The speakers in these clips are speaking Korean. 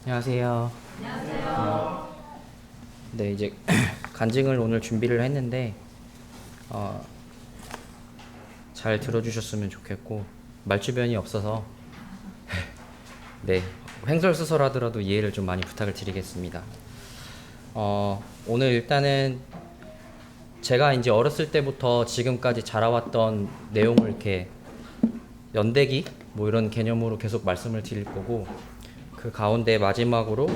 안녕하세요. 네, 이제 간증을 오늘 준비를 했는데 어, 잘 들어주셨으면 좋겠고 말주변이 없어서 네, 횡설수설하더라도 이해를 좀 많이 부탁을 드리겠습니다. 오늘 일단은 제가 이제 어렸을 때부터 지금까지 자라왔던 내용을 이렇게 연대기 뭐 이런 개념으로 계속 말씀을 드릴 거고, 그 가운데 마지막으로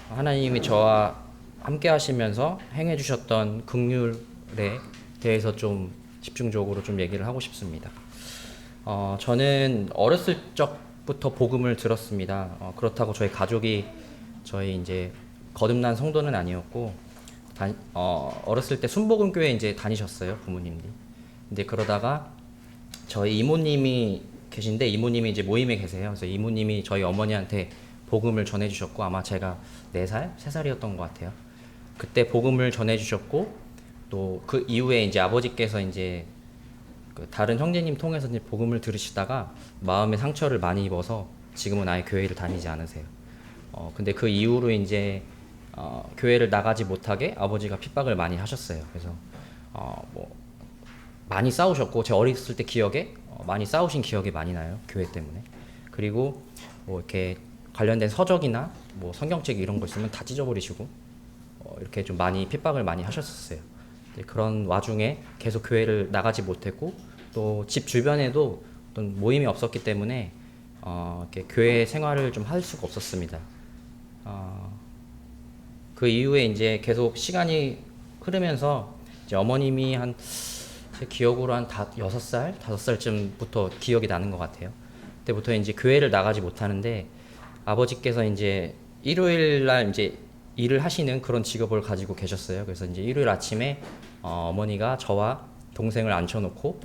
하나님이 저와 함께 하시면서 행해 주셨던 긍휼에 대해서 좀 집중적으로 좀 얘기를 하고 싶습니다. 저는 어렸을 적부터 복음을 들었습니다. 그렇다고 저희 가족이 저희 이제 거듭난 성도는 아니었고, 어렸을 때 순복음교회 이제 다니셨어요, 부모님이. 근데 그러다가 저희 이모님이 계신데, 이모님이 이제 모임에 계세요. 그래서 이모님이 저희 어머니한테 복음을 전해주셨고, 아마 제가 4살, 3살이었던 것 같아요. 그때 복음을 전해주셨고, 또 그 이후에 이제 아버지께서 이제 그 다른 형제님 통해서 이제 복음을 들으시다가 마음의 상처를 많이 입어서 지금은 아예 교회를 다니지 않으세요. 근데 그 이후로 이제 교회를 나가지 못하게 아버지가 핍박을 많이 하셨어요. 그래서 뭐 많이 싸우셨고, 제 어렸을 때 기억에 많이 싸우신 기억이 많이 나요, 교회 때문에. 그리고 뭐 이렇게 관련된 서적이나 뭐 성경책 이런 거 있으면 다 찢어버리시고 이렇게 좀 많이 핍박을 많이 하셨었어요. 그런 와중에 계속 교회를 나가지 못했고, 또 집 주변에도 어떤 모임이 없었기 때문에 이렇게 교회 생활을 좀 할 수가 없었습니다. 그 이후에 이제 계속 시간이 흐르면서 이제 어머님이 제 기억으로 한 6살, 5살쯤부터 기억이 나는 것 같아요. 그때부터 이제 교회를 나가지 못하는데, 아버지께서 이제 일요일 날 이제 일을 하시는 그런 직업을 가지고 계셨어요. 그래서 이제 일요일 아침에 어머니가 저와 동생을 앉혀놓고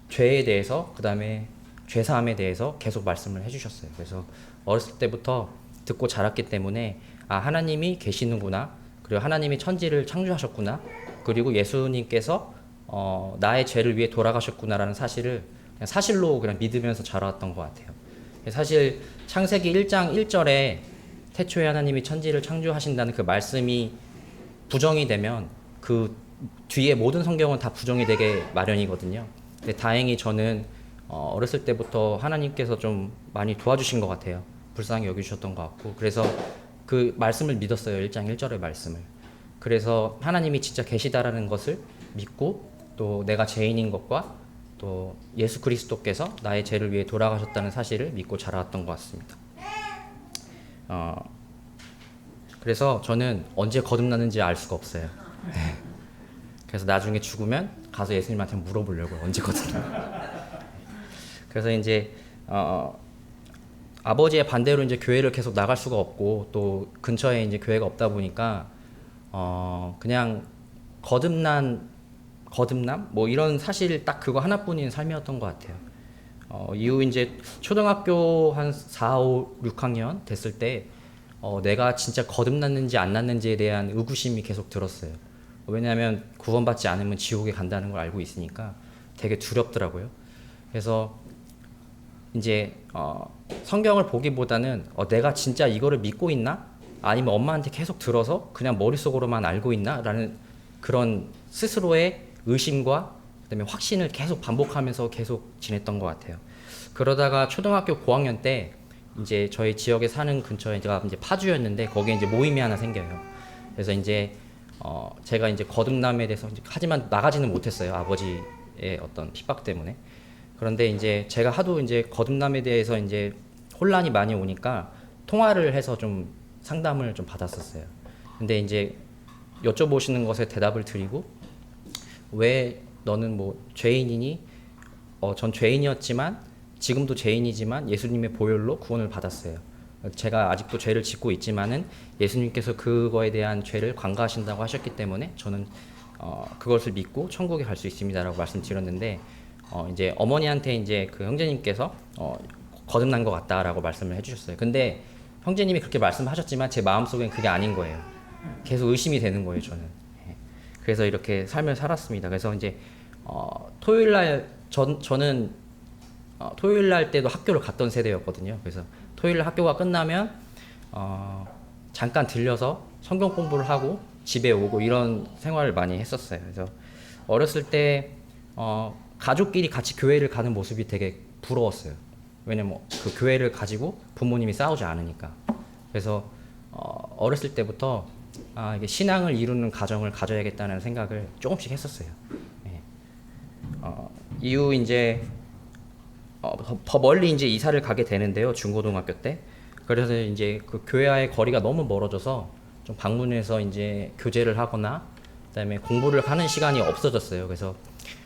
죄에 대해서, 그 다음에 죄사함에 대해서 계속 말씀을 해주셨어요. 그래서 어렸을 때부터 듣고 자랐기 때문에 하나님이 계시는구나, 그리고 하나님이 천지를 창조하셨구나, 그리고 예수님께서 나의 죄를 위해 돌아가셨구나라는 사실을 그냥 사실로 그냥 믿으면서 자라왔던 것 같아요. 사실 창세기 1장 1절에 태초에 하나님이 천지를 창조하신다는 그 말씀이 부정이 되면 그 뒤에 모든 성경은 다 부정이 되게 마련이거든요. 근데 다행히 저는 어렸을 때부터 하나님께서 좀 많이 도와주신 것 같아요. 불쌍히 여기주셨던 것 같고, 그래서 그 말씀을 믿었어요. 1장 1절의 말씀을. 그래서 하나님이 진짜 계시다라는 것을 믿고, 또 내가 죄인인 것과 또 예수 그리스도께서 나의 죄를 위해 돌아가셨다는 사실을 믿고 자라왔던 것 같습니다. 그래서 저는 언제 거듭나는지 알 수가 없어요. 그래서 나중에 죽으면 가서 예수님한테 물어보려고요. 언제 거듭나? 그래서 이제 아버지의 반대로 이제 교회를 계속 나갈 수가 없고, 또 근처에 이제 교회가 없다 보니까 그냥 거듭남 뭐 이런 사실 딱 그거 하나뿐인 삶이었던 것 같아요. 이후 이제 초등학교 한 4, 5, 6학년 됐을 때 내가 진짜 거듭났는지 안 났는지에 대한 의구심이 계속 들었어요. 왜냐하면 구원받지 않으면 지옥에 간다는 걸 알고 있으니까 되게 두렵더라고요. 그래서 이제 성경을 보기보다는 내가 진짜 이거를 믿고 있나? 아니면 엄마한테 계속 들어서 그냥 머릿속으로만 알고 있나? 라는 그런 스스로의 의심과 그다음에 확신을 계속 반복하면서 계속 지냈던 것 같아요. 그러다가 초등학교 고학년 때 이제 저희 지역에 사는 근처에 제가 이제 파주였는데, 거기에 이제 모임이 하나 생겨요. 그래서 이제 제가 이제 거듭남에 대해서 하지만 나가지는 못했어요. 아버지의 어떤 핍박 때문에. 그런데 이제 제가 하도 이제 거듭남에 대해서 이제 혼란이 많이 오니까 통화를 해서 좀 상담을 좀 받았었어요. 근데 이제 여쭤보시는 것에 대답을 드리고, 왜 너는 뭐 죄인이니? 전 죄인이었지만 지금도 죄인이지만 예수님의 보혈로 구원을 받았어요. 제가 아직도 죄를 짓고 있지만은 예수님께서 그거에 대한 죄를 관가하신다고 하셨기 때문에 저는 그것을 믿고 천국에 갈 수 있습니다라고 말씀드렸는데, 이제 어머니한테 이제 그 형제님께서 거듭난 것 같다라고 말씀을 해주셨어요. 근데 형제님이 그렇게 말씀하셨지만 제 마음속엔 그게 아닌 거예요. 계속 의심이 되는 거예요, 저는. 그래서 이렇게 삶을 살았습니다. 그래서 이제 토요일 날 저는 토요일 날 때도 학교를 갔던 세대였거든요. 그래서 토요일 날 학교가 끝나면 잠깐 들려서 성경 공부를 하고 집에 오고 이런 생활을 많이 했었어요. 그래서 어렸을 때 가족끼리 같이 교회를 가는 모습이 되게 부러웠어요. 왜냐면 그 교회를 가지고 부모님이 싸우지 않으니까. 그래서 어렸을 때부터 이게 신앙을 이루는 가정을 가져야겠다는 생각을 조금씩 했었어요. 예. 이후 이제 더 멀리 이제 이사를 가게 되는데요, 중고등학교 때. 그래서 이제 그 교회와의 거리가 너무 멀어져서 좀 방문해서 이제 교제를 하거나 그다음에 공부를 하는 시간이 없어졌어요. 그래서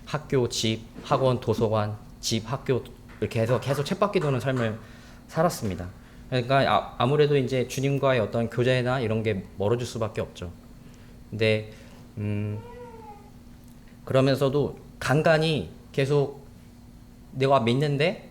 학교, 집, 학원, 도서관, 집, 학교 이렇게 해서 계속 쳇바퀴 도는 삶을 살았습니다. 그러니까 아무래도 이제 주님과의 어떤 교제나 이런 게 멀어질 수밖에 없죠. 근데 그러면서도 간간이 계속 내가 믿는데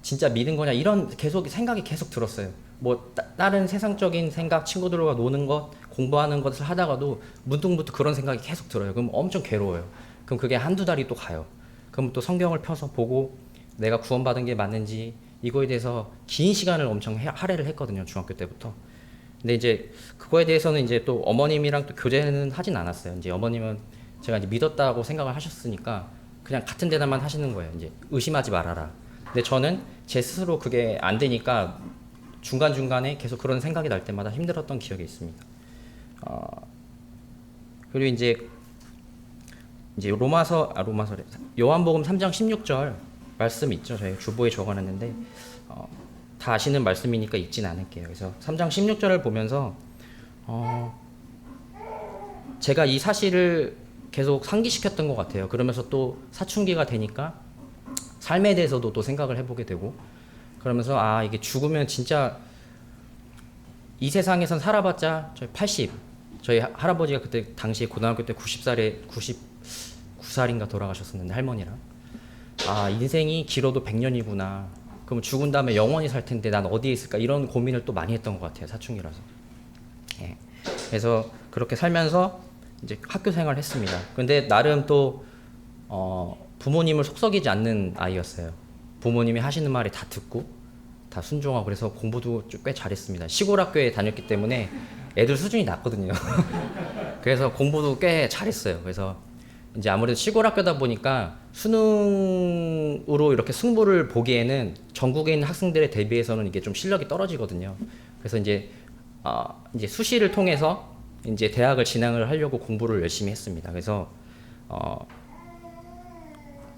진짜 믿은 거냐 이런 계속 생각이 계속 들었어요. 뭐 다른 세상적인 생각, 친구들과 노는 것, 공부하는 것을 하다가도 문득문득 그런 생각이 계속 들어요. 그럼 엄청 괴로워요. 그럼 그게 한두 달이 또 가요. 그럼 또 성경을 펴서 보고 내가 구원받은 게 맞는지 이거에 대해서 긴 시간을 엄청 할애를 했거든요. 중학교 때부터. 근데 이제 그거에 대해서는 이제 또 어머님이랑 또 교제는 하진 않았어요. 이제 어머님은 제가 이제 믿었다고 생각을 하셨으니까 그냥 같은 대답만 하시는 거예요. 이제 의심하지 말아라. 근데 저는 제 스스로 그게 안 되니까 중간중간에 계속 그런 생각이 날 때마다 힘들었던 기억이 있습니다. 그리고 이제 로마서래. 요한복음 3장 16절 말씀 있죠. 저희 주보에 적어놨는데 다 아시는 말씀이니까 읽진 않을게요. 그래서 3장 16절을 보면서 제가 이 사실을 계속 상기시켰던 것 같아요. 그러면서 또 사춘기가 되니까 삶에 대해서도 또 생각을 해보게 되고 그러면서 이게 죽으면 진짜 이 세상에선 살아봤자 저희 할아버지가 그때 당시에 고등학교 때 99살인가 돌아가셨었는데 할머니랑 인생이 길어도 100년이구나. 그럼 죽은 다음에 영원히 살 텐데 난 어디에 있을까 이런 고민을 또 많이 했던 것 같아요. 사춘기라서. 예. 그래서 그렇게 살면서 이제 학교 생활을 했습니다. 근데 나름 또 부모님을 속썩이지 않는 아이였어요. 부모님이 하시는 말이 다 듣고 다 순종하고 그래서 공부도 꽤 잘했습니다. 시골 학교에 다녔기 때문에 애들 수준이 낮거든요. 그래서 공부도 꽤 잘했어요. 그래서 이제 아무래도 시골 학교다 보니까 수능으로 이렇게 승부를 보기에는 전국에 있는 학생들에 대비해서는 이게 좀 실력이 떨어지거든요. 그래서 이제 수시를 통해서 이제 대학을 진학을 하려고 공부를 열심히 했습니다. 그래서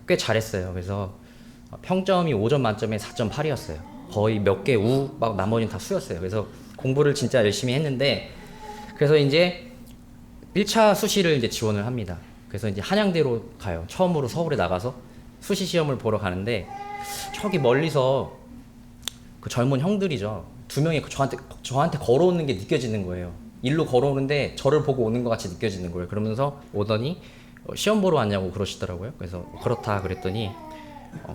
꽤 잘했어요. 그래서 평점이 5점 만점에 4.8이었어요. 거의 몇 개 막 나머지는 다 수였어요. 그래서 공부를 진짜 열심히 했는데 그래서 이제 1차 수시를 이제 지원을 합니다. 그래서 이제 한양대로 가요. 처음으로 서울에 나가서 수시 시험을 보러 가는데 저기 멀리서 그 젊은 형들이죠. 두 명이 저한테 걸어오는 게 느껴지는 거예요. 일로 걸어오는데 저를 보고 오는 것 같이 느껴지는 거예요. 그러면서 오더니 시험 보러 왔냐고 그러시더라고요. 그래서 그렇다 그랬더니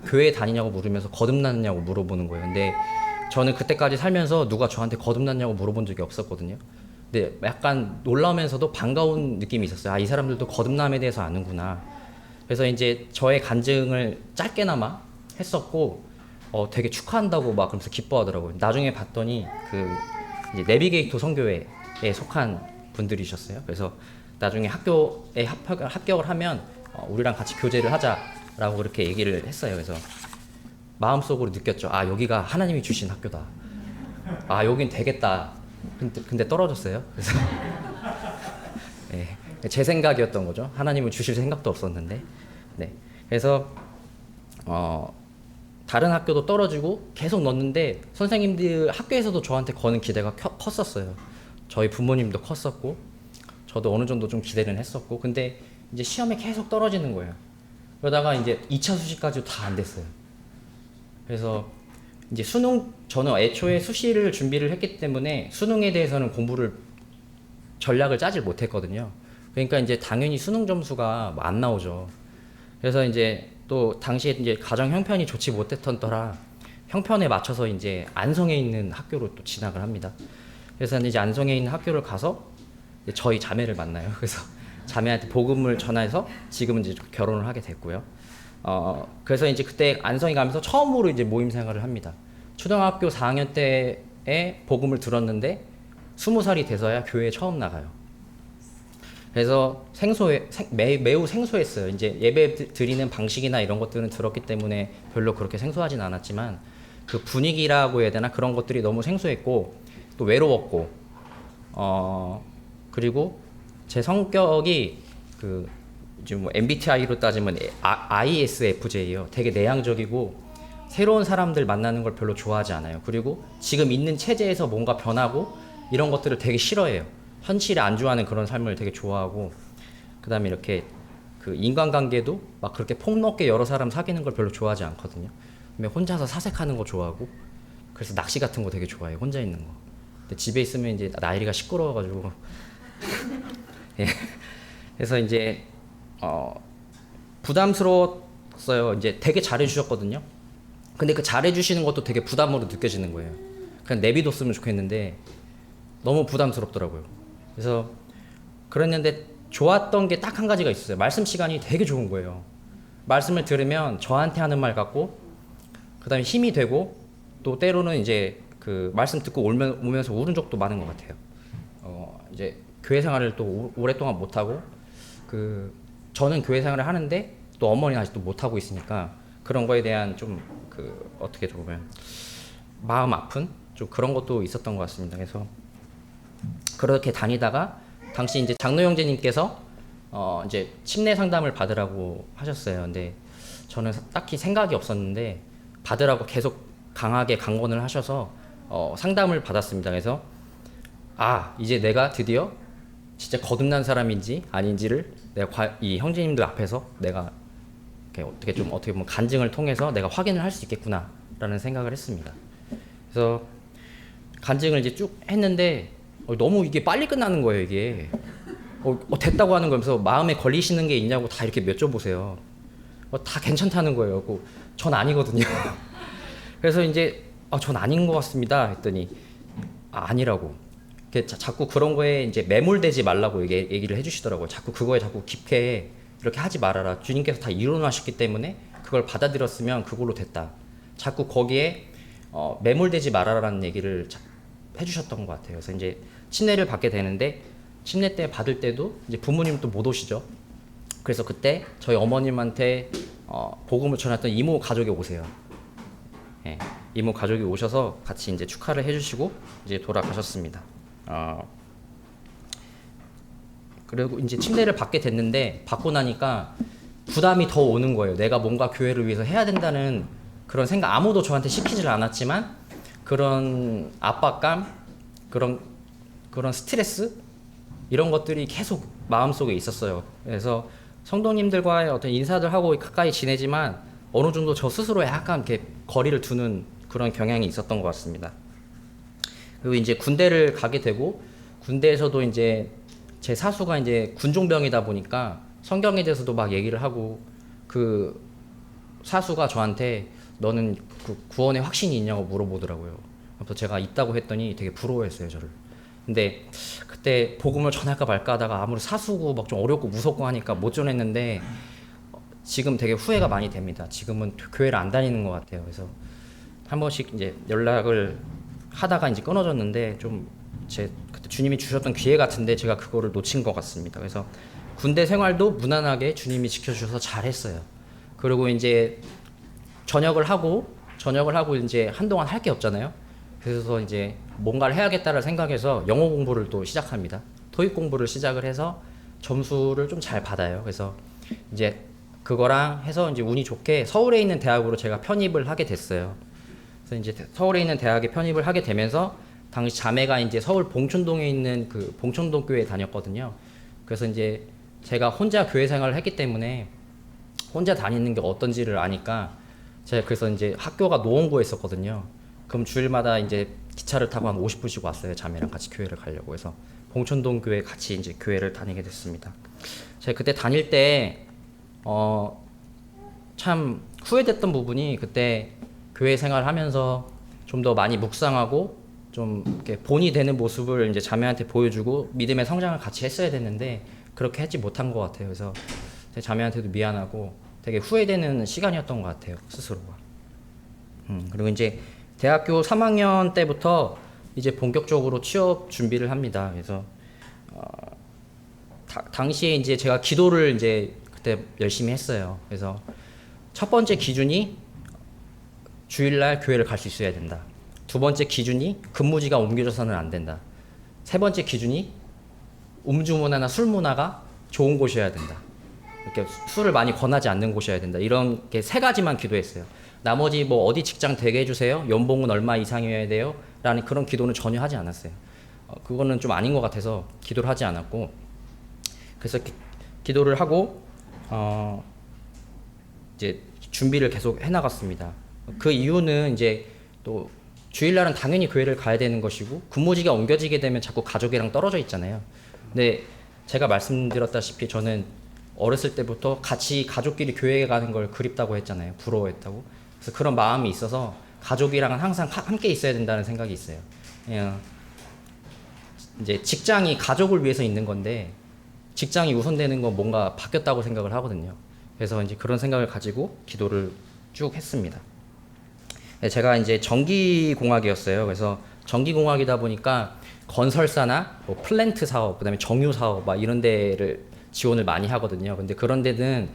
교회 다니냐고 물으면서 거듭났냐고 물어보는 거예요. 근데 저는 그때까지 살면서 누가 저한테 거듭났냐고 물어본 적이 없었거든요. 근데 약간 놀라우면서도 반가운 느낌이 있었어요. 이 사람들도 거듭남에 대해서 아는구나. 그래서 이제 저의 간증을 짧게나마 했었고 되게 축하한다고 막 그러면서 기뻐하더라고요. 나중에 봤더니 그 이제 내비게이터 선교회에 속한 분들이셨어요. 그래서 나중에 학교에 합격을 하면 우리랑 같이 교제를 하자라고 그렇게 얘기를 했어요. 그래서 마음속으로 느꼈죠. 여기가 하나님이 주신 학교다. 여긴 되겠다. 근데 떨어졌어요. 그래서 네, 제 생각이었던 거죠. 하나님은 주실 생각도 없었는데. 네. 그래서 다른 학교도 떨어지고 계속 넣었는데 선생님들 학교에서도 저한테 거는 기대가 컸었어요. 저희 부모님도 컸었고 저도 어느 정도 좀 기대는 했었고 근데 이제 시험에 계속 떨어지는 거예요. 그러다가 이제 2차 수시까지도 다 안 됐어요. 그래서 이제 저는 애초에 수시를 준비를 했기 때문에 수능에 대해서는 전략을 짜질 못했거든요. 그러니까 이제 당연히 수능 점수가 안 나오죠. 그래서 이제 또 당시에 이제 가정 형편이 좋지 못했던 터라 형편에 맞춰서 이제 안성에 있는 학교로 또 진학을 합니다. 그래서 이제 안성에 있는 학교를 가서 저희 자매를 만나요. 그래서 자매한테 복음을 전해서 지금은 이제 결혼을 하게 됐고요. 그래서 이제 그때 안성에 가면서 처음으로 이제 모임 생활을 합니다. 초등학교 4학년 때 복음을 들었는데 20살이 돼서야 교회에 처음 나가요. 그래서 매우 생소했어요. 이제 예배 드리는 방식이나 이런 것들은 들었기 때문에 별로 그렇게 생소하진 않았지만 그 분위기라고 해야 되나 그런 것들이 너무 생소했고 또 외로웠고 그리고 제 성격이 그 이제 뭐 MBTI로 따지면 ISFJ예요. 되게 내향적이고 새로운 사람들 만나는 걸 별로 좋아하지 않아요. 그리고 지금 있는 체제에서 뭔가 변하고 이런 것들을 되게 싫어해요. 현실에 안주하는 그런 삶을 되게 좋아하고 그다음에 이렇게 그 인간관계도 막 그렇게 폭넓게 여러 사람 사귀는 걸 별로 좋아하지 않거든요. 혼자서 사색하는 거 좋아하고 그래서 낚시 같은 거 되게 좋아해요. 혼자 있는 거. 근데 집에 있으면 이제 나이리가 시끄러워가지고 예. 그래서 이제 부담스러웠어요. 이제 되게 잘해주셨거든요. 근데 그 잘해주시는 것도 되게 부담으로 느껴지는 거예요. 그냥 내비뒀으면 좋겠는데 너무 부담스럽더라고요. 그래서 그랬는데 좋았던 게 딱 한 가지가 있었어요. 말씀 시간이 되게 좋은 거예요. 말씀을 들으면 저한테 하는 말 같고 그다음에 힘이 되고 또 때로는 이제 그 말씀 듣고 오면서 울은 적도 많은 것 같아요. 이제 교회 생활을 또 오랫동안 못 하고 저는 교회 생활을 하는데 또 어머니는 아직도 못 하고 있으니까 그런 거에 대한 좀 어떻게 보면 마음 아픈 좀 그런 것도 있었던 것 같습니다. 그래서 그렇게 다니다가 당시 이제 장로 형제님께서 이제 침례 상담을 받으라고 하셨어요. 근데 저는 딱히 생각이 없었는데 받으라고 계속 강하게 강권을 하셔서 상담을 받았습니다. 그래서 이제 내가 드디어 진짜 거듭난 사람인지 아닌지를 내가 이 형제님들 앞에서 내가 어떻게 보면 간증을 통해서 내가 확인을 할 수 있겠구나라는 생각을 했습니다. 그래서 간증을 이제 쭉 했는데 너무 이게 빨리 끝나는 거예요. 이게 됐다고 하는 거면서 마음에 걸리시는 게 있냐고 다 이렇게 여쭤보세요. 다 괜찮다는 거예요. 전 아니거든요. 그래서 이제 전 아닌 것 같습니다 했더니 아니라고. 자꾸 그런 거에 이제 매몰되지 말라고 얘기를 해주시더라고요. 자꾸 깊게 이렇게 하지 말아라. 주님께서 다 이루어놨기 때문에 그걸 받아들였으면 그걸로 됐다. 자꾸 거기에 매몰되지 말아라라는 얘기를 해주셨던 것 같아요. 그래서 이제 침례를 받게 되는데 침례 때 받을 때도 이제 부모님도 못 오시죠. 그래서 그때 저희 어머님한테 복음을 전했던 이모 가족이 오세요. 예, 이모 가족이 오셔서 같이 이제 축하를 해주시고 이제 돌아가셨습니다. 그리고 이제 침례를 받게 됐는데 받고 나니까 부담이 더 오는 거예요. 내가 뭔가 교회를 위해서 해야 된다는 그런 생각 아무도 저한테 시키질 않았지만 그런 압박감, 그런 스트레스 이런 것들이 계속 마음속에 있었어요. 그래서 성도님들과의 어떤 인사들 하고 가까이 지내지만 어느 정도 저 스스로 약간 이렇게 거리를 두는 그런 경향이 있었던 것 같습니다. 그리고 이제 군대를 가게 되고 군대에서도 이제 제 사수가 이제 군종병이다 보니까 성경에 대해서도 막 얘기를 하고 그 사수가 저한테 너는 그 구원의 확신이 있냐고 물어보더라고요. 그래서 제가 있다고 했더니 되게 부러워했어요, 저를. 근데 그때 복음을 전할까 말까 하다가 아무리 사수고 막 좀 어렵고 무섭고 하니까 못 전했는데 지금 되게 후회가 많이 됩니다. 지금은 교회를 안 다니는 것 같아요. 그래서 한 번씩 이제 연락을 하다가 이제 끊어졌는데 그때 주님이 주셨던 기회 같은데 제가 그거를 놓친 것 같습니다. 그래서 군대 생활도 무난하게 주님이 지켜주셔서 잘했어요. 그리고 이제 전역을 하고 이제 한동안 할 게 없잖아요. 그래서 이제 뭔가를 해야겠다를 생각해서 영어 공부를 또 시작합니다. 토익 공부를 시작을 해서 점수를 좀 잘 받아요. 그래서 이제 그거랑 해서 이제 운이 좋게 서울에 있는 대학으로 제가 편입을 하게 됐어요. 그래서 이제 서울에 있는 대학에 편입을 하게 되면서 당시 자매가 이제 서울 봉천동에 있는 그 봉천동 교회에 다녔거든요. 그래서 이제 제가 혼자 교회 생활을 했기 때문에 혼자 다니는 게 어떤지를 아니까 제가 그래서 이제 학교가 노원구에 있었거든요. 그럼 주일마다 이제 기차를 타고 한 50분씩 왔어요. 자매랑 같이 교회를 가려고 해서 봉천동 교회 같이 이제 교회를 다니게 됐습니다. 제가 그때 다닐 때 참 후회됐던 부분이 그때 교회 생활을 하면서 좀 더 많이 묵상하고 좀 이렇게 본이 되는 모습을 이제 자매한테 보여주고 믿음의 성장을 같이 했어야 됐는데 그렇게 하지 못한 것 같아요. 그래서 제 자매한테도 미안하고 되게 후회되는 시간이었던 것 같아요, 스스로가. 그리고 이제 대학교 3학년 때부터 이제 본격적으로 취업 준비를 합니다. 그래서 당시에 이제 제가 기도를 이제 그때 열심히 했어요. 그래서 첫 번째 기준이 주일날 교회를 갈 수 있어야 된다. 두 번째 기준이 근무지가 옮겨져서는 안 된다. 세 번째 기준이 음주 문화나 술 문화가 좋은 곳이어야 된다. 이렇게 술을 많이 권하지 않는 곳이어야 된다. 이런 게 세 가지만 기도했어요. 나머지 뭐 어디 직장 되게 해주세요. 연봉은 얼마 이상이어야 돼요. 라는 그런 기도는 전혀 하지 않았어요. 그거는 좀 아닌 것 같아서 기도를 하지 않았고, 그래서 기도를 하고 이제 준비를 계속 해나갔습니다. 그 이유는 이제 또 주일날은 당연히 교회를 가야 되는 것이고 근무지가 옮겨지게 되면 자꾸 가족이랑 떨어져 있잖아요. 근데 제가 말씀드렸다시피 저는 어렸을 때부터 같이 가족끼리 교회에 가는 걸 그립다고 했잖아요. 부러워했다고. 그래서 그런 마음이 있어서 가족이랑은 항상 함께 있어야 된다는 생각이 있어요. 이제 직장이 가족을 위해서 있는 건데 직장이 우선되는 건 뭔가 바뀌었다고 생각을 하거든요. 그래서 이제 그런 생각을 가지고 기도를 쭉 했습니다. 제가 이제 전기공학이었어요. 그래서 전기공학이다 보니까 건설사나 뭐 플랜트 사업, 그다음에 정유 사업 막 이런 데를 지원을 많이 하거든요. 근데 그런 데는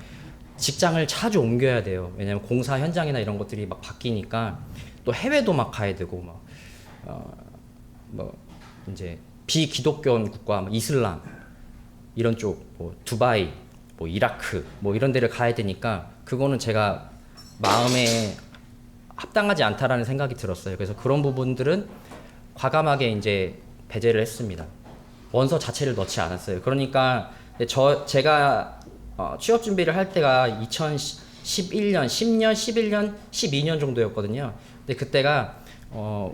직장을 자주 옮겨야 돼요. 왜냐면 공사 현장이나 이런 것들이 막 바뀌니까 또 해외도 막 가야 되고 뭐 이제 비기독교원 국가, 뭐 이슬람 이런 쪽, 뭐 두바이, 뭐 이라크, 뭐 이런 데를 가야 되니까 그거는 제가 마음에 합당하지 않다라는 생각이 들었어요. 그래서 그런 부분들은 과감하게 이제 배제를 했습니다. 원서 자체를 넣지 않았어요. 그러니까 제가 취업 준비를 할 때가 2011년, 10년, 11년, 12년 정도였거든요. 근데 그때가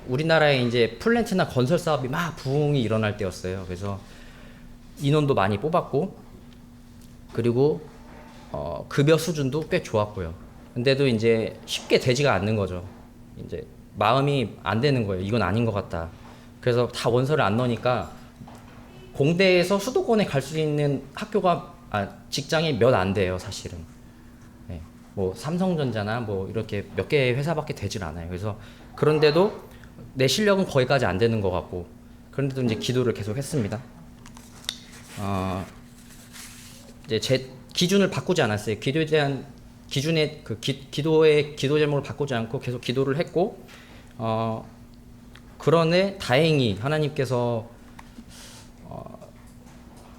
우리나라에 이제 플랜트나 건설 사업이 막 부흥이 일어날 때였어요. 그래서 인원도 많이 뽑았고, 그리고 급여 수준도 꽤 좋았고요. 근데도 이제 쉽게 되지가 않는 거죠. 이제 마음이 안 되는 거예요. 이건 아닌 것 같다. 그래서 다 원서를 안 넣으니까 공대에서 수도권에 갈 수 있는 직장이 몇 안 돼요, 사실은. 네. 뭐 삼성전자나 뭐 이렇게 몇 개의 회사밖에 되질 않아요. 그래서 그런데도 내 실력은 거기까지 안 되는 것 같고, 그런데도 이제 기도를 계속 했습니다. 이제 제 기준을 바꾸지 않았어요. 기도에 대한 기준의 기도의 기도 제목을 바꾸지 않고 계속 기도를 했고, 그러네 다행히 하나님께서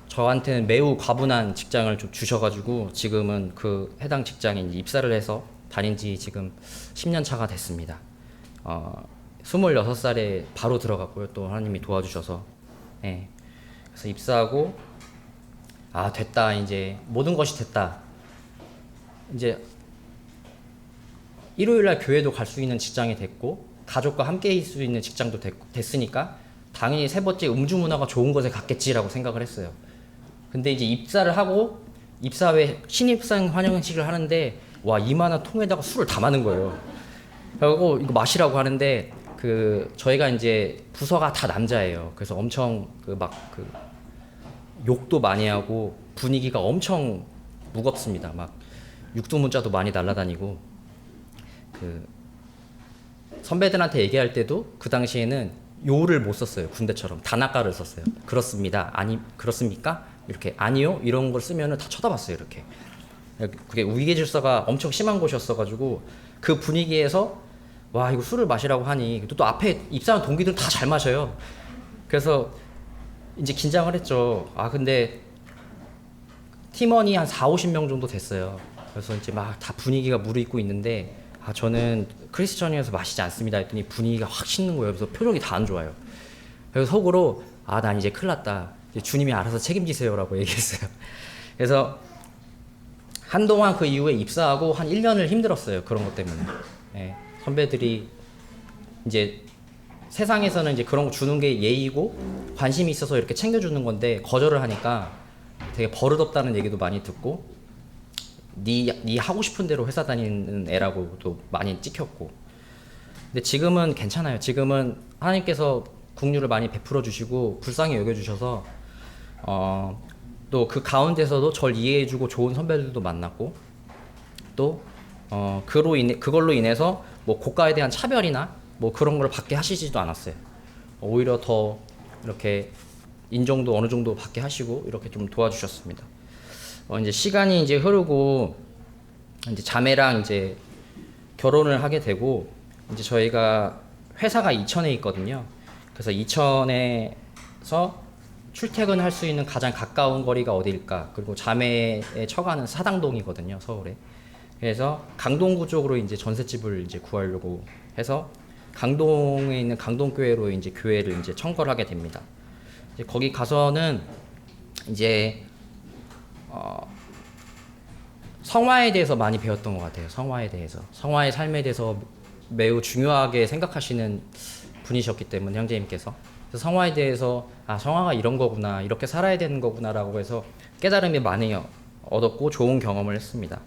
저한테는 매우 과분한 직장을 좀 주셔가지고 지금은 그 해당 직장에 입사를 해서 다닌 지 지금 10년 차가 됐습니다. 26살에 바로 들어갔고요. 또 하나님이 도와주셔서. 네. 그래서 입사하고 됐다. 이제 모든 것이 됐다. 이제 일요일날 교회도 갈 수 있는 직장이 됐고 가족과 함께 있을 수 있는 직장도 됐으니까 당연히 세 번째 음주 문화가 좋은 곳에 갔겠지라고 생각을 했어요. 근데 이제 입사를 하고 입사회 신입생 환영식을 하는데 와 이만한 통에다가 술을 담아는 거예요. 그리고 이거 마시라고 하는데 저희가 이제 부서가 다 남자예요. 그래서 엄청 욕도 많이 하고 분위기가 엄청 무겁습니다. 막 육두문자도 많이 날아다니고 선배들한테 얘기할 때도 그 당시에는 요를 못 썼어요. 군대처럼 단아가를 썼어요. 그렇습니다. 아니 그렇습니까? 이렇게 아니요 이런 걸 쓰면은 다 쳐다봤어요. 이렇게 그게 위계질서가 엄청 심한 곳이었어가지고 그 분위기에서 와 이거 술을 마시라고 하니 또 앞에 입사한 동기들 다 잘 마셔요. 그래서 이제 긴장을 했죠. 근데 팀원이 한 4, 50명 정도 됐어요. 그래서 이제 막 다 분위기가 무르익고 있는데 저는 크리스천이어서 마시지 않습니다 했더니 분위기가 확 식는 거예요. 그래서 표정이 다 안 좋아요. 그래서 속으로 난 이제 큰일 났다. 이제 주님이 알아서 책임지세요라고 얘기했어요. 그래서 한동안 그 이후에 입사하고 한 1년을 힘들었어요. 그런 것 때문에. 네. 선배들이 이제 세상에서는 이제 그런 거 주는 게 예의고 관심이 있어서 이렇게 챙겨주는 건데 거절을 하니까 되게 버릇없다는 얘기도 많이 듣고 네 하고 싶은 대로 회사 다니는 애라고도 많이 찍혔고. 근데 지금은 괜찮아요. 지금은 하나님께서 긍휼을 많이 베풀어 주시고 불쌍히 여겨 주셔서 또 그 가운데서도 절 이해해 주고 좋은 선배들도 만났고 또 그걸로 인해서 뭐 고가에 대한 차별이나 뭐 그런 걸 받게 하시지도 않았어요. 오히려 더 이렇게 인정도 어느 정도 받게 하시고 이렇게 좀 도와주셨습니다. 이제 시간이 이제 흐르고 이제 자매랑 이제 결혼을 하게 되고 이제 저희가 회사가 이천에 있거든요. 그래서 이천에서 출퇴근할 수 있는 가장 가까운 거리가 어디일까? 그리고 자매의 처가는 사당동이거든요, 서울에. 그래서 강동구 쪽으로 이제 전셋집을 이제 구하려고 해서 강동에 있는 강동교회로 이제 교회를 이제 청거를 하게 됩니다. 이제 거기 가서는 이제 성화에 대해서 많이 배웠던 것 같아요. 성화에 대해서, 성화의 삶에 대해서 매우 중요하게 생각하시는 분이셨기 때문에 형제님께서. 그래서 성화에 대해서 성화가 이런 거구나, 이렇게 살아야 되는 거구나라고 해서 깨달음이 많이 얻었고 좋은 경험을 했습니다.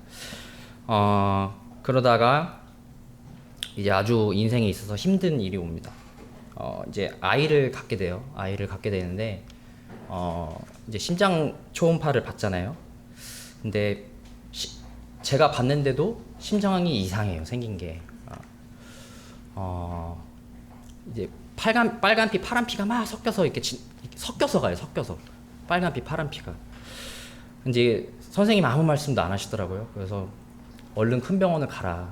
그러다가 이제 아주 인생에 있어서 힘든 일이 옵니다. 이제 아이를 갖게 돼요. 아이를 갖게 되는데 이제 심장 초음파를 받잖아요. 근데 제가 봤는데도 심장이 이상해요. 생긴 게. 이제 빨간 피, 파란 피가 막 섞여서 이렇게 섞여서 가요. 섞여서 빨간 피, 파란 피가. 이제 선생님 아무 말씀도 안 하시더라고요. 그래서 얼른 큰 병원을 가라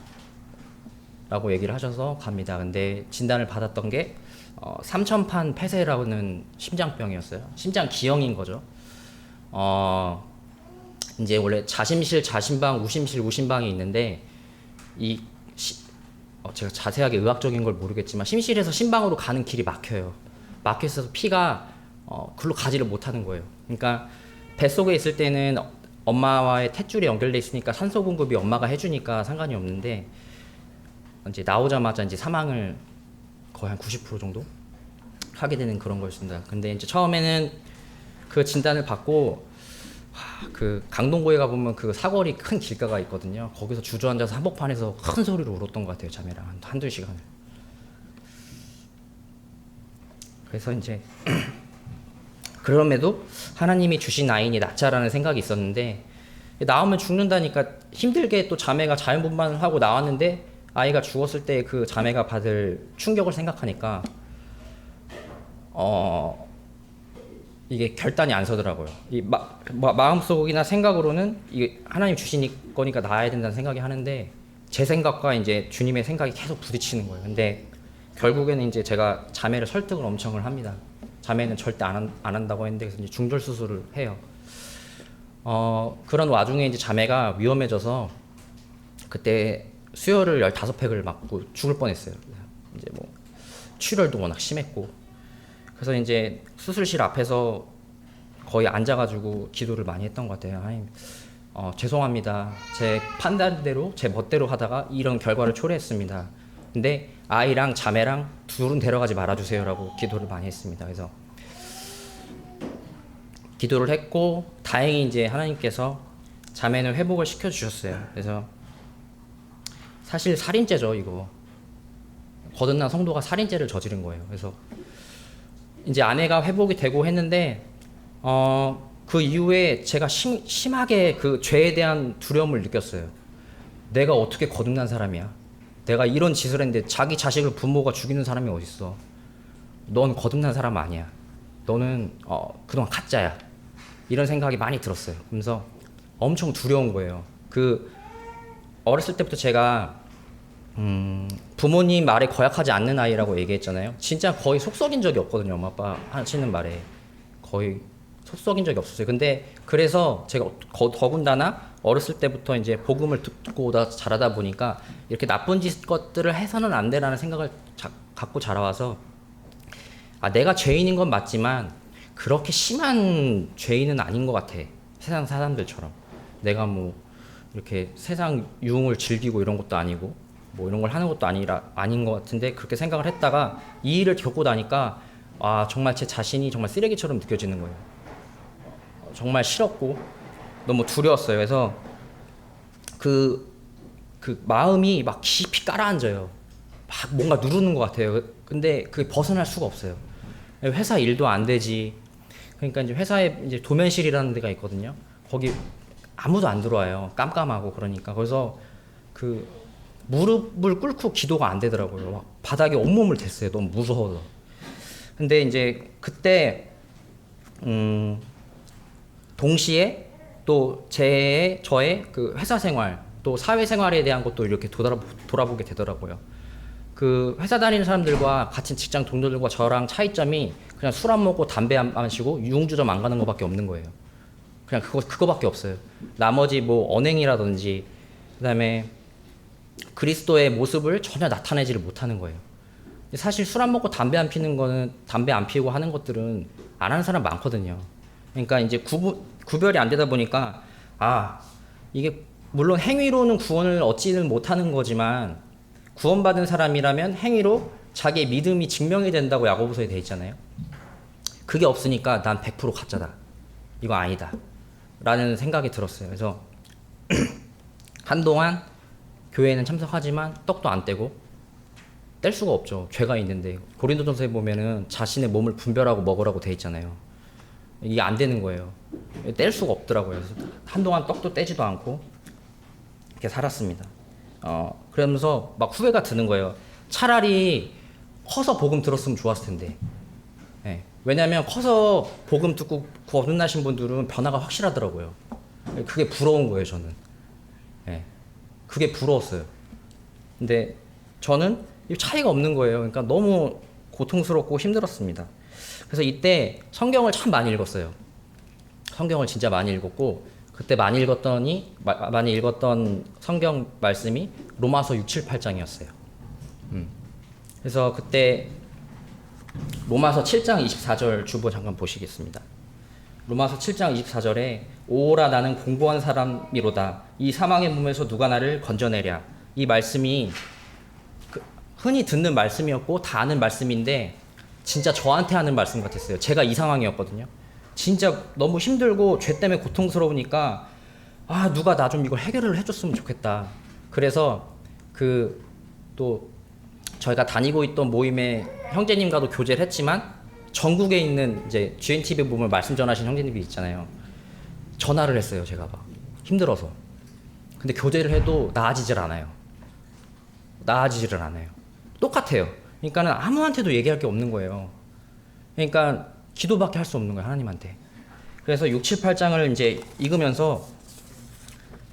라고 얘기를 하셔서 갑니다. 근데 진단을 받았던 게 삼천판 폐쇄라는 심장병이었어요. 심장 기형인 거죠. 이제 원래 자심실, 자심방, 우심실, 우심방이 있는데 제가 자세하게 의학적인 걸 모르겠지만 심실에서 심방으로 가는 길이 막혀요. 막혀 있어서 피가 글로 가지를 못하는 거예요. 그러니까 뱃속에 있을 때는 엄마와의 탯줄이 연결돼 있으니까 산소 공급이 엄마가 해주니까 상관이 없는데 이제 나오자마자 이제 사망을 거의 한 90% 정도 하게 되는 그런 거였습니다. 근데 이제 처음에는 그 진단을 받고 그 강동구에 가보면 그 사거리 큰 길가가 있거든요. 거기서 주저앉아서 한복판에서 큰 소리로 울었던 것 같아요. 자매랑 한두 시간을. 그래서 이제 그럼에도 하나님이 주신 아이니 낳자라는 생각이 있었는데 나오면 죽는다니까 힘들게 또 자매가 자연분만을 하고 나왔는데 아이가 죽었을 때 그 자매가 받을 충격을 생각하니까 이게 결단이 안 서더라고요. 마음속이나 생각으로는 이게 하나님 주신 거니까 나아야 된다는 생각이 하는데 제 생각과 이제 주님의 생각이 계속 부딪히는 거예요. 근데 결국에는 이제 제가 자매를 설득을 엄청 합니다. 자매는 절대 안 한다고 했는데 그래서 이제 중절 수술을 해요. 그런 와중에 이제 자매가 위험해져서 그때 수혈을 15팩을 맞고 죽을 뻔했어요. 이제 뭐 출혈도 워낙 심했고 그래서 이제 수술실 앞에서 거의 앉아가지고 기도를 많이 했던 것 같아요. 하나님, 죄송합니다. 제 판단대로, 제 멋대로 하다가 이런 결과를 초래했습니다. 근데 아이랑 자매랑 둘은 데려가지 말아주세요라고 기도를 많이 했습니다. 그래서 기도를 했고 다행히 이제 하나님께서 자매는 회복을 시켜주셨어요. 그래서 사실 살인죄죠, 이거. 거듭난 성도가 살인죄를 저지른 거예요. 그래서 이제 아내가 회복이 되고 했는데 그 이후에 제가 심하게 그 죄에 대한 두려움을 느꼈어요. 내가 어떻게 거듭난 사람이야? 내가 이런 짓을 했는데 자기 자식을 부모가 죽이는 사람이 어딨어? 넌 거듭난 사람 아니야. 너는 그동안 가짜야. 이런 생각이 많이 들었어요. 그래서 엄청 두려운 거예요. 그 어렸을 때부터 제가 부모님 말에 거역하지 않는 아이라고 얘기했잖아요. 진짜 거의 속 썩인 적이 없거든요. 엄마 아빠 하시는 말에 거의 속 썩인 적이 없었어요. 근데 그래서 제가 더군다나 어렸을 때부터 이제 복음을 듣고 자라다 보니까 이렇게 나쁜 것들을 해서는 안 되라는 생각을 갖고 자라와서 내가 죄인인 건 맞지만 그렇게 심한 죄인은 아닌 것 같아. 세상 사람들처럼 내가 뭐 이렇게 세상 유흥을 즐기고 이런 것도 아니고 뭐 이런 걸 하는 것도 아닌 것 같은데 그렇게 생각을 했다가 이 일을 겪고 나니까 정말 제 자신이 정말 쓰레기처럼 느껴지는 거예요. 정말 싫었고 너무 두려웠어요. 그래서 그 마음이 막 깊이 깔아앉아요. 막 뭔가 누르는 것 같아요. 근데 그게 벗어날 수가 없어요. 회사 일도 안 되지. 그러니까 이제 회사에 이제 도면실이라는 데가 있거든요. 거기 아무도 안 들어와요. 깜깜하고 그러니까. 그래서 그 무릎을 꿇고 기도가 안 되더라고요. 막 바닥에 온몸을 댔어요. 너무 무서워서. 근데 이제 그때 동시에 또 저의 그 회사 생활 또 사회 생활에 대한 것도 이렇게 돌아보게 되더라고요. 그 회사 다니는 사람들과 같은 직장 동료들과 저랑 차이점이 그냥 술 안 먹고 담배 안 마시고 유흥주점 안 가는 것밖에 없는 거예요. 그냥 그거밖에 없어요. 나머지 뭐 언행이라든지 그다음에 그리스도의 모습을 전혀 나타내지를 못하는 거예요. 사실 술 안 먹고 담배 안 피는 거는 담배 안 피우고 하는 것들은 안 하는 사람 많거든요. 그러니까 이제 구별이 안 되다 보니까 이게 물론 행위로는 구원을 얻지는 못하는 거지만 구원받은 사람이라면 행위로 자기의 믿음이 증명이 된다고 야고보서에 돼 있잖아요. 그게 없으니까 난 100% 가짜다. 이거 아니다. 라는 생각이 들었어요. 그래서 한동안 교회에는 참석하지만 떡도 안 떼고 뗄 수가 없죠. 죄가 있는데 고린도전서에 보면은 자신의 몸을 분별하고 먹으라고 돼 있잖아요. 이게 안 되는 거예요. 뗄 수가 없더라고요. 그래서 한동안 떡도 떼지도 않고 이렇게 살았습니다. 그러면서 막 후회가 드는 거예요. 차라리 커서 복음 들었으면 좋았을 텐데. 네. 왜냐하면 커서 복음 듣고 거듭나신 분들은 변화가 확실하더라고요. 그게 부러운 거예요, 저는. 네. 그게 부러웠어요. 근데 저는 차이가 없는 거예요. 그러니까 너무 고통스럽고 힘들었습니다. 그래서 이때 성경을 참 많이 읽었어요. 성경을 진짜 많이 읽었고 그때 많이 읽었던 성경 말씀이 로마서 6, 7, 8장이었어요. 그래서 그때 로마서 7장 24절 주보 잠깐 보시겠습니다. 로마서 7장 24절에 오라 나는 공고한 사람이로다. 이 사망의 몸에서 누가 나를 건져내랴. 이 말씀이 흔히 듣는 말씀이었고 다 아는 말씀인데 진짜 저한테 하는 말씀 같았어요. 제가 이 상황이었거든요. 진짜 너무 힘들고 죄 때문에 고통스러우니까 누가 나 좀 이걸 해결을 해줬으면 좋겠다. 그래서 또 저희가 다니고 있던 모임에 형제님과도 교제를 했지만 전국에 있는 이제 GNTV 보면 말씀 전하신 형제님이 있잖아요. 전화를 했어요. 제가 막 힘들어서. 근데 교제를 해도 나아지질 않아요. 똑같아요. 그러니까는 아무한테도 얘기할 게 없는 거예요. 그러니까 기도밖에 할 수 없는 거예요. 하나님한테. 그래서 6, 7, 8장을 이제 읽으면서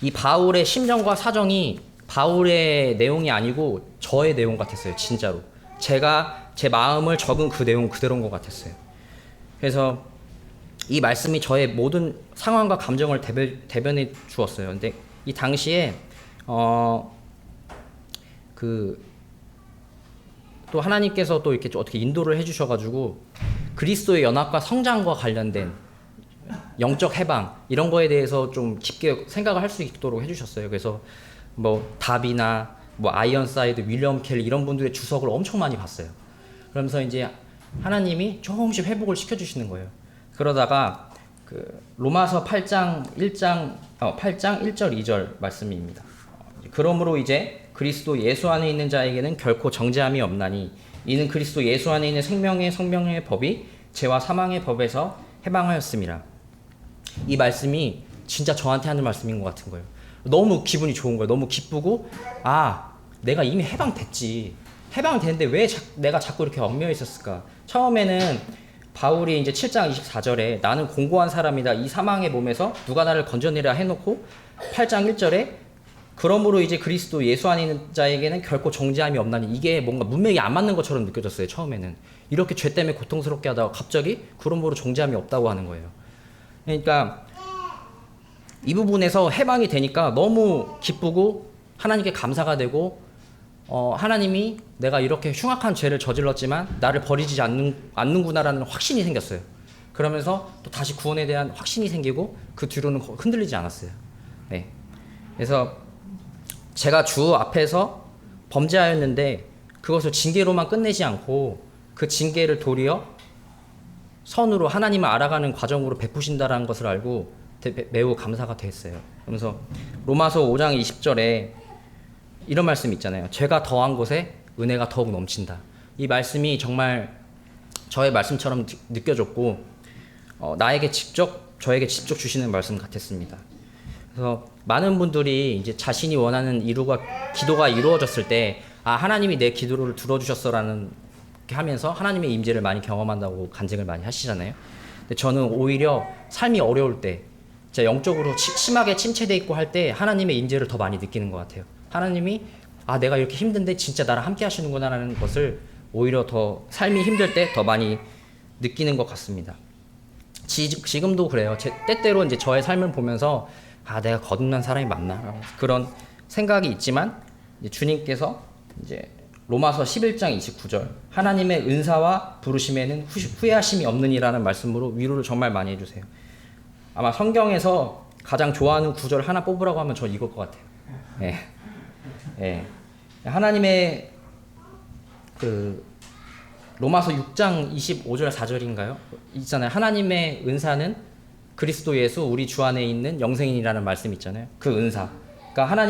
이 바울의 심정과 사정이 바울의 내용이 아니고 저의 내용 같았어요. 진짜로. 제가 제 마음을 적은 그 내용 그대로인 것 같았어요. 그래서 이 말씀이 저의 모든 상황과 감정을 대변해 주었어요. 근데 이 당시에 또 하나님께서 또 이렇게 어떻게 인도를 해주셔가지고 그리스도의 연합과 성장과 관련된 영적 해방 이런 거에 대해서 좀 깊게 생각을 할 수 있도록 해주셨어요. 그래서 뭐 다비나 뭐 아이언사이드, 윌리엄 켈리 이런 분들의 주석을 엄청 많이 봤어요. 그러면서 이제 하나님이 조금씩 회복을 시켜주시는 거예요. 그러다가 로마서 8장 1절 2절 말씀입니다. 그러므로 이제 그리스도 예수 안에 있는 자에게는 결코 정죄함이 없나니 이는 그리스도 예수 안에 있는 성명의 법이 죄와 사망의 법에서 해방하였음이라. 이 말씀이 진짜 저한테 하는 말씀인 것 같은 거예요. 너무 기분이 좋은 거예요. 너무 기쁘고 내가 이미 해방됐지. 해방됐는데 왜 내가 자꾸 이렇게 얽매여 있었을까? 처음에는 바울이 이제 7장 24절에 나는 공고한 사람이다. 이 사망의 몸에서 누가 나를 건져내랴 해놓고 8장 1절에 그러므로 이제 그리스도 예수 안에 있는 자에게는 결코 정죄함이 없나니 이게 뭔가 문맥이 안 맞는 것처럼 느껴졌어요. 처음에는. 이렇게 죄 때문에 고통스럽게 하다가 갑자기 그러므로 정죄함이 없다고 하는 거예요. 그러니까 이 부분에서 해방이 되니까 너무 기쁘고 하나님께 감사가 되고 하나님이 내가 이렇게 흉악한 죄를 저질렀지만 나를 버리지 않는구나라는 확신이 생겼어요. 그러면서 또 다시 구원에 대한 확신이 생기고 그 뒤로는 흔들리지 않았어요. 네. 그래서 제가 주 앞에서 범죄하였는데 그것을 징계로만 끝내지 않고 그 징계를 도리어 선으로 하나님을 알아가는 과정으로 베푸신다라는 것을 알고 매우 감사가 됐어요. 그러면서 로마서 5장 20절에 이런 말씀이 있잖아요. 죄가 더한 곳에 은혜가 더욱 넘친다. 이 말씀이 정말 저의 말씀처럼 느껴졌고 저에게 직접 주시는 말씀 같았습니다. 그래서 많은 분들이 이제 자신이 원하는 기도가 이루어졌을 때 하나님이 내 기도를 들어주셨어라는 이렇게 하면서 하나님의 임재를 많이 경험한다고 간증을 많이 하시잖아요. 근데 저는 오히려 삶이 어려울 때, 제가 영적으로 심하게 침체돼 있고 할 때 하나님의 임재를 더 많이 느끼는 것 같아요. 하나님이 내가 이렇게 힘든데 진짜 나랑 함께 하시는구나라는 것을 오히려 더 삶이 힘들 때 더 많이 느끼는 것 같습니다. 지금도 그래요. 때때로 이제 저의 삶을 보면서 내가 거듭난 사람이 맞나 그런 생각이 있지만, 이제 주님께서 이제 로마서 11장 29절 하나님의 은사와 부르심에는 후회하심이 없느니라는 말씀으로 위로를 정말 많이 해주세요. 아마 성경에서 가장 좋아하는 구절 하나 뽑으라고 하면 저 이걸 것 같아요. 예. 예. 하나님의 그 로마서 6장 25절 4절인가요? 있잖아요. 하나님의 은사는 그리스도 예수 우리 주 안에 있는 영생이라는 말씀 있잖아요. 그 은사. 그러니까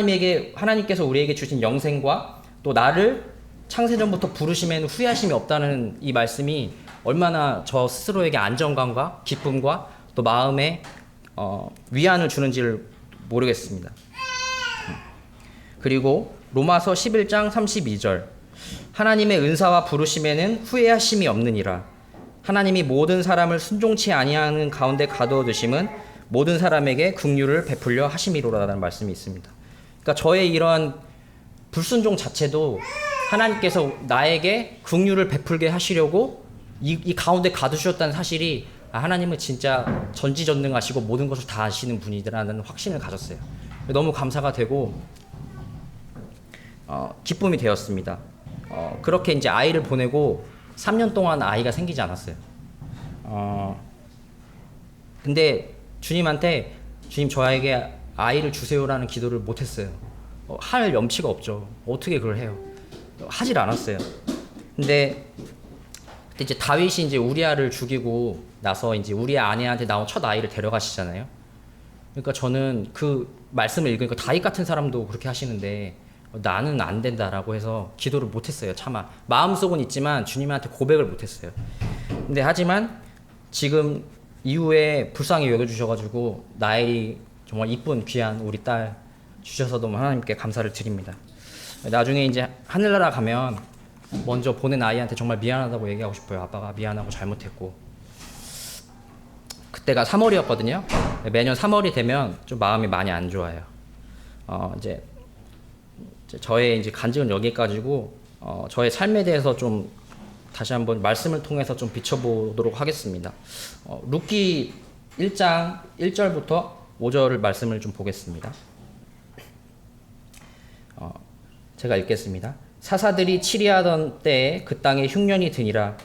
하나님께서 우리에게 주신 영생과 또 나를 창세전부터 부르심에는 후회하심이 없다는 이 말씀이 얼마나 저 스스로에게 안정감과 기쁨과 또 마음에 위안을 주는지를 모르겠습니다. 그리고 로마서 11장 32절 하나님의 은사와 부르심에는 후회하심이 없느니라. 하나님이 모든 사람을 순종치 아니하는 가운데 가두어 두심은 모든 사람에게 긍휼을 베풀려 하심이로라는 말씀이 있습니다. 그러니까 저의 이런 불순종 자체도 하나님께서 나에게 긍휼을 베풀게 하시려고 이 가운데 가두셨다는 사실이 하나님은 진짜 전지전능하시고 모든 것을 다 아시는 분이라는 확신을 가졌어요. 너무 감사가 되고 기쁨이 되었습니다. 그렇게 이제 아이를 보내고 3년 동안 아이가 생기지 않았어요. 근데 주님한테 주님 저에게 아이를 주세요라는 기도를 못했어요. 할 염치가 없죠. 어떻게 그걸 해요? 하질 않았어요. 근데 그때 이제 다윗이 이제 우리아를 죽이고 나서 이제 우리아 아내한테 나온 첫 아이를 데려가시잖아요. 그러니까 저는 그 말씀을 읽으니까 다윗 같은 사람도 그렇게 하시는데 나는 안 된다라고 해서 기도를 못했어요. 차마 마음속은 있지만 주님한테 고백을 못했어요. 근데 하지만 지금 이후에 불쌍히 여겨주셔가지고 나엘이 정말 이쁜 귀한 우리 딸 주셔서 너무 하나님께 감사를 드립니다. 나중에 이제 하늘나라 가면 먼저 보낸 아이한테 정말 미안하다고 얘기하고 싶어요. 아빠가 미안하고 잘못했고. 그때가 3월이었거든요. 매년 3월이 되면 좀 마음이 많이 안 좋아요. 이제 저의 이제 간증은 여기까지고 저의 삶에 대해서 좀 다시 한번 말씀을 통해서 좀 비춰보도록 하겠습니다. 룻기 1장 1절부터 5절을 말씀을 좀 보겠습니다. 제가 읽겠습니다. 사사들이 치리하던 때에 그 땅에 흉년이 드니라.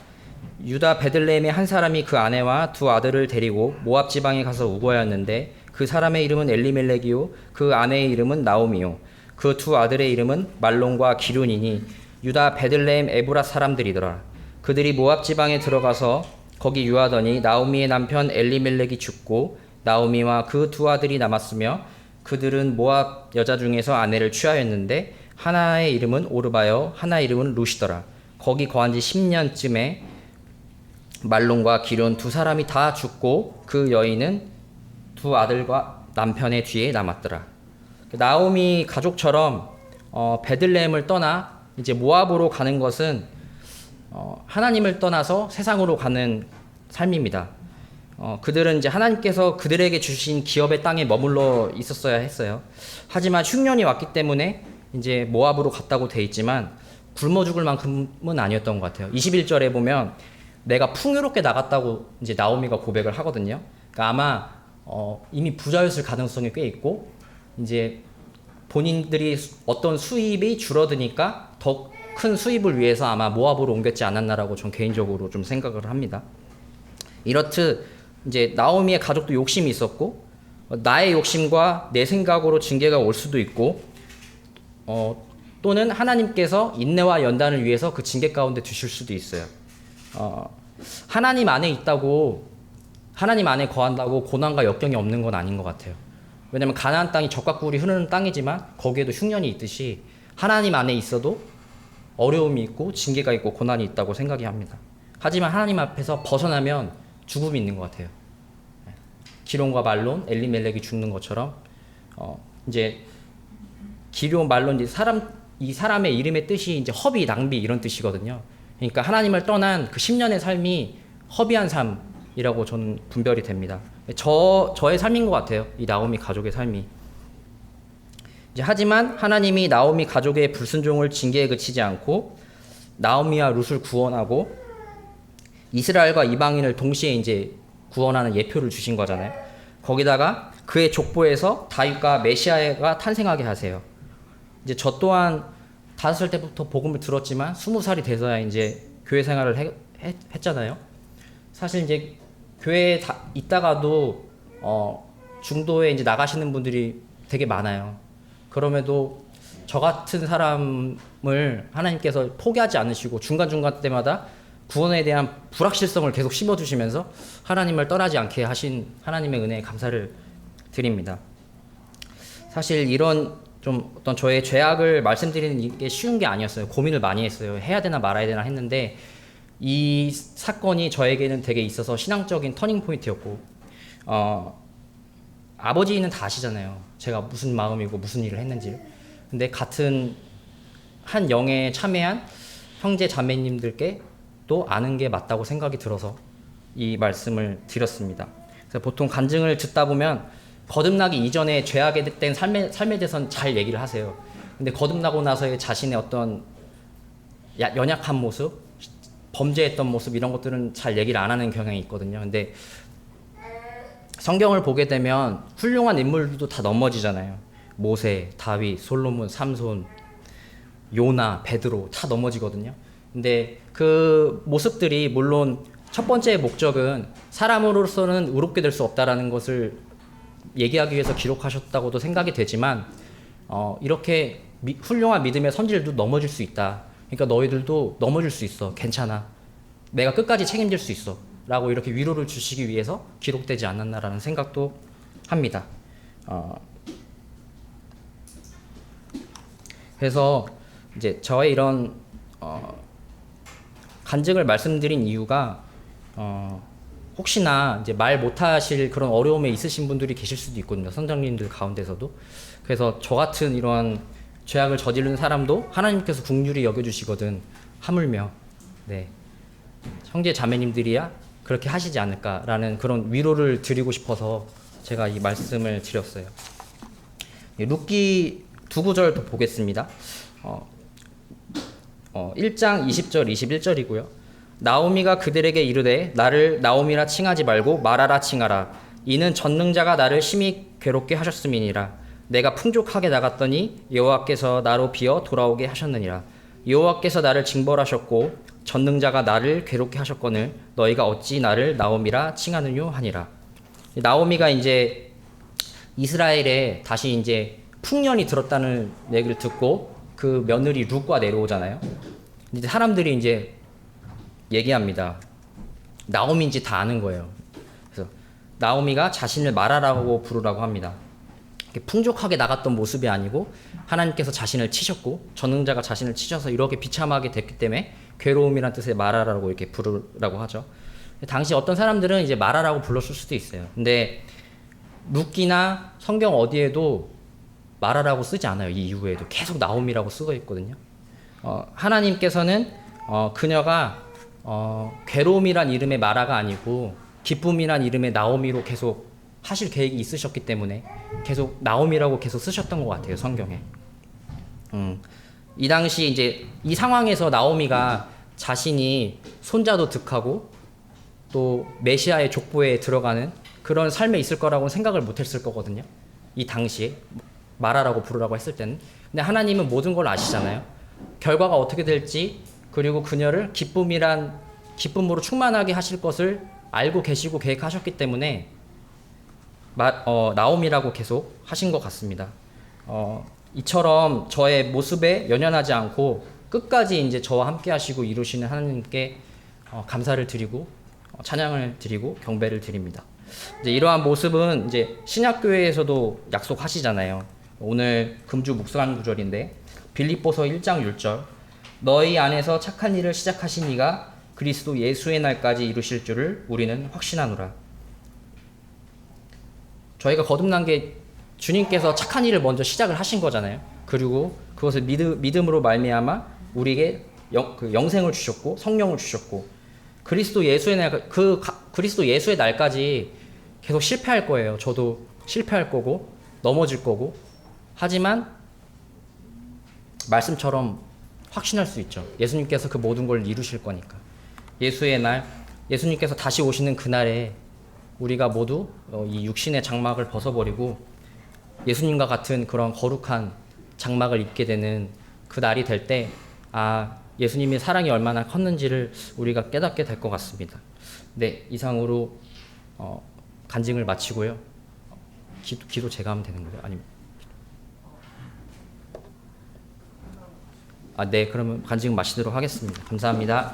유다 베들레헴의 한 사람이 그 아내와 두 아들을 데리고 모압 지방에 가서 우거하였는데 그 사람의 이름은 엘리멜렉이요 그 아내의 이름은 나오미요 그 두 아들의 이름은 말론과 기륜이니 유다 베들레헴 에브라 사람들이더라. 그들이 모압 지방에 들어가서 거기 유하더니 나오미의 남편 엘리멜렉이 죽고 나오미와 그 두 아들이 남았으며 그들은 모압 여자 중에서 아내를 취하였는데 하나의 이름은 오르바요 하나의 이름은 루시더라. 거기 거한 지 10년쯤에 말론과 기륜 두 사람이 다 죽고 그 여인은 두 아들과 남편의 뒤에 남았더라. 나오미 가족처럼 베들레헴을 떠나 이제 모압으로 가는 것은 하나님을 떠나서 세상으로 가는 삶입니다. 그들은 이제 하나님께서 그들에게 주신 기업의 땅에 머물러 있었어야 했어요. 하지만 흉년이 왔기 때문에 이제 모압으로 갔다고 돼 있지만 굶어 죽을 만큼은 아니었던 것 같아요. 21절에 보면 내가 풍요롭게 나갔다고 이제 나오미가 고백을 하거든요. 그러니까 아마 이미 부자였을 가능성이 꽤 있고 이제 본인들이 어떤 수입이 줄어드니까 더 큰 수입을 위해서 아마 모압으로 옮겼지 않았나라고 전 개인적으로 좀 생각을 합니다. 이렇듯 이제 나오미의 가족도 욕심이 있었고 나의 욕심과 내 생각으로 징계가 올 수도 있고 또는 하나님께서 인내와 연단을 위해서 그 징계 가운데 두실 수도 있어요. 하나님 안에 있다고 하나님 안에 거한다고 고난과 역경이 없는 건 아닌 것 같아요. 왜냐하면 가나안 땅이 젖과 꿀이 흐르는 땅이지만 거기에도 흉년이 있듯이 하나님 안에 있어도 어려움이 있고 징계가 있고 고난이 있다고 생각이 합니다. 하지만 하나님 앞에서 벗어나면 죽음이 있는 것 같아요. 기론과 말론, 엘리멜렉이 죽는 것처럼 이제 기론, 말론 이 사람의 이름의 뜻이 이제 허비, 낭비 이런 뜻이거든요. 그러니까 하나님을 떠난 그 10년의 삶이 허비한 삶이라고 저는 분별이 됩니다. 저의 삶인 것 같아요. 이 나오미 가족의 삶이. 이제 하지만 하나님이 나오미 가족의 불순종을 징계에 그치지 않고 나오미와 룻을 구원하고 이스라엘과 이방인을 동시에 이제 구원하는 예표를 주신 거잖아요. 거기다가 그의 족보에서 다윗과 메시아가 탄생하게 하세요. 이제 저 또한 5살 때부터 복음을 들었지만 20살이 돼서야 이제 교회 생활을 했잖아요. 사실 이제 교회에 있다가도 중도에 이제 나가시는 분들이 되게 많아요. 그럼에도 저 같은 사람을 하나님께서 포기하지 않으시고 중간중간 때마다 구원에 대한 불확실성을 계속 심어주시면서 하나님을 떠나지 않게 하신 하나님의 은혜에 감사를 드립니다. 사실 이런 좀 어떤 저의 죄악을 말씀드리는 게 쉬운 게 아니었어요. 고민을 많이 했어요. 해야 되나 말아야 되나 했는데 이 사건이 저에게는 되게 있어서 신앙적인 터닝 포인트였고 아버지는 다 아시잖아요. 제가 무슨 마음이고 무슨 일을 했는지를. 근데 같은 한 영에 참여한 형제 자매님들께 또 아는 게 맞다고 생각이 들어서 이 말씀을 드렸습니다. 그래서 보통 간증을 듣다 보면 거듭나기 이전에 죄악에 된 삶에 대해서는 잘 얘기를 하세요. 근데 거듭나고 나서의 자신의 어떤 연약한 모습, 범죄했던 모습 이런 것들은 잘 얘기를 안 하는 경향이 있거든요. 근데 성경을 보게 되면 훌륭한 인물들도 다 넘어지잖아요. 모세, 다윗, 솔로몬, 삼손, 요나, 베드로 다 넘어지거든요. 근데 그 모습들이 물론 첫 번째 목적은 사람으로서는 의롭게 될 수 없다라는 것을 얘기하기 위해서 기록하셨다고도 생각이 되지만 이렇게 훌륭한 믿음의 선지들도 넘어질 수 있다. 그러니까 너희들도 넘어질 수 있어. 괜찮아. 내가 끝까지 책임질 수 있어. 라고 이렇게 위로를 주시기 위해서 기록되지 않았나라는 생각도 합니다. 그래서 이제 저의 이런 간증을 말씀드린 이유가 혹시나 이제 말 못하실 그런 어려움에 있으신 분들이 계실 수도 있거든요. 선장님들 가운데서도. 그래서 저 같은 이러한 죄악을 저지른 사람도 하나님께서 긍휼히 여겨주시거든 하물며 네 형제 자매님들이야 그렇게 하시지 않을까라는 그런 위로를 드리고 싶어서 제가 이 말씀을 드렸어요. 룻기 두 구절 더 보겠습니다. 1장 20절 21절이고요. 나오미가 그들에게 이르되 나를 나오미라 칭하지 말고 마라라 칭하라. 이는 전능자가 나를 심히 괴롭게 하셨음이니라. 내가 풍족하게 나갔더니 여호와께서 나로 비어 돌아오게 하셨느니라. 여호와께서 나를 징벌하셨고 전능자가 나를 괴롭게 하셨거늘 너희가 어찌 나를 나오미라 칭하느뇨 하니라. 나오미가 이제 이스라엘에 다시 이제 풍년이 들었다는 얘기를 듣고 그 며느리 룻과 내려오잖아요. 이제 사람들이 이제 얘기합니다. 나오미인지 다 아는 거예요. 그래서 나오미가 자신을 마라라고 부르라고 합니다. 풍족하게 나갔던 모습이 아니고 하나님께서 자신을 치셨고 전능자가 자신을 치셔서 이렇게 비참하게 됐기 때문에 괴로움이란 뜻의 마라라고 이렇게 부르라고 하죠. 당시 어떤 사람들은 이제 마라라고 불렀을 수도 있어요. 근데 룻기나 성경 어디에도 마라라고 쓰지 않아요. 이 이후에도 계속 나오미라고 쓰고 있거든요. 하나님께서는 그녀가 괴로움이란 이름의 마라가 아니고 기쁨이란 이름의 나오미로 계속 하실 계획이 있으셨기 때문에 계속 나오미라고 계속 쓰셨던 것 같아요. 성경에. 이 당시 이제 이 상황에서 나오미가 자신이 손자도 득하고 또 메시아의 족보에 들어가는 그런 삶에 있을 거라고 생각을 못했을 거거든요. 이 당시에 마라라고 부르라고 했을 때는. 근데 하나님은 모든 걸 아시잖아요. 결과가 어떻게 될지 그리고 그녀를 기쁨으로 충만하게 하실 것을 알고 계시고 계획하셨기 때문에 나오미라고 계속 하신 것 같습니다. 이처럼 저의 모습에 연연하지 않고 끝까지 이제 저와 함께 하시고 이루시는 하나님께 감사를 드리고 찬양을 드리고 경배를 드립니다. 이제 이러한 모습은 이제 신약교회에서도 약속하시잖아요. 오늘 금주 묵상 구절인데 빌립보서 1장 6절 너희 안에서 착한 일을 시작하신 이가 그리스도 예수의 날까지 이루실 줄을 우리는 확신하노라. 저희가 거듭난 게 주님께서 착한 일을 먼저 시작을 하신 거잖아요. 그리고 그것을 믿음으로 말미암아 우리에게 그 영생을 주셨고 성령을 주셨고 그리스도 예수의 날 그리스도 예수의 날까지 계속 실패할 거예요. 저도 실패할 거고 넘어질 거고 하지만 말씀처럼 확신할 수 있죠. 예수님께서 그 모든 걸 이루실 거니까. 예수의 날, 예수님께서 다시 오시는 그날에 우리가 모두 이 육신의 장막을 벗어버리고 예수님과 같은 그런 거룩한 장막을 입게 되는 그 날이 될 때, 아, 예수님의 사랑이 얼마나 컸는지를 우리가 깨닫게 될 것 같습니다. 네, 이상으로 간증을 마치고요. 기도 제가 하면 되는 거예요? 아니면? 네, 그러면 간증 마치도록 하겠습니다. 감사합니다.